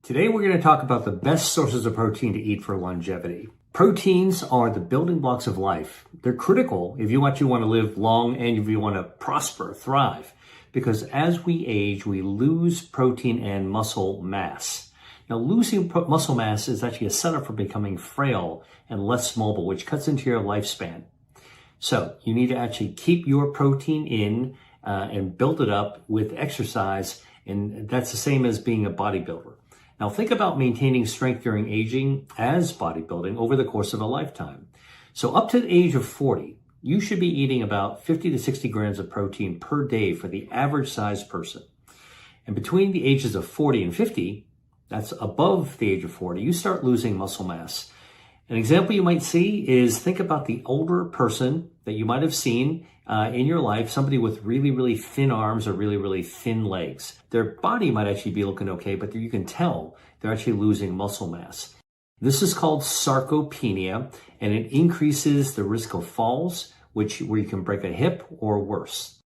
Today we're going to talk about the best sources of protein to eat for longevity. Proteins are the building blocks of life. They're critical if you actually want to live long and if you want to prosper, thrive. Because as we age, we lose protein and muscle mass. Now, losing muscle mass is actually a setup for becoming frail and less mobile, which cuts into your lifespan. So you need to actually keep your protein in and build it up with exercise. And that's the same as being a bodybuilder. Now think about maintaining strength during aging as bodybuilding over the course of a lifetime. So up to the age of 40, you should be eating about 50 to 60 grams of protein per day for the average size person. And between the ages of 40 and 50, that's above the age of 40, you start losing muscle mass. An example you might see is think about the older person that you might have seen in your life, somebody with really, really thin arms or really, really thin legs. Their body might actually be looking okay, but you can tell they're actually losing muscle mass. This is called sarcopenia, and it increases the risk of falls, where you can break a hip or worse.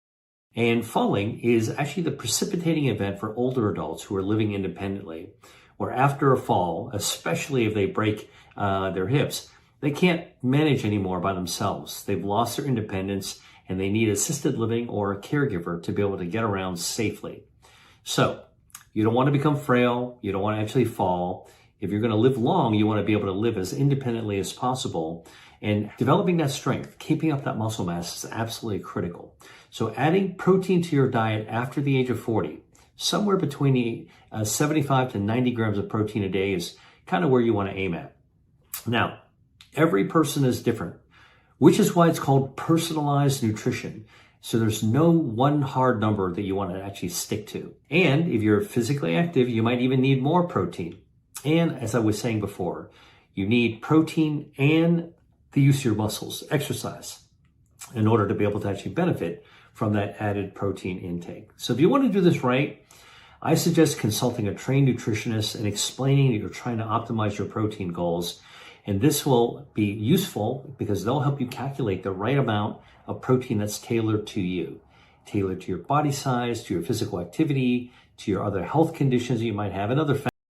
And falling is actually the precipitating event for older adults who are living independently, where after a fall, especially if they break their hips, they can't manage anymore by themselves. They've lost their independence and they need assisted living or a caregiver to be able to get around safely. So you don't want to become frail. You don't want to actually fall. If you're going to live long, you want to be able to live as independently as possible. And developing that strength, keeping up that muscle mass is absolutely critical. So adding protein to your diet after the age of 40, somewhere between 75 to 90 grams of protein a day is kind of where you want to aim at. Now, every person is different, which is why it's called personalized nutrition. So there's no one hard number that you want to actually stick to. And if you're physically active, you might even need more protein. And as I was saying before, you need protein and the use of your muscles, exercise, in order to be able to actually benefit from that added protein intake. So if you want to do this right, I suggest consulting a trained nutritionist and explaining that you're trying to optimize your protein goals. And this will be useful because they'll help you calculate the right amount of protein that's tailored to you, tailored to your body size, to your physical activity, to your other health conditions you might have, and other factors.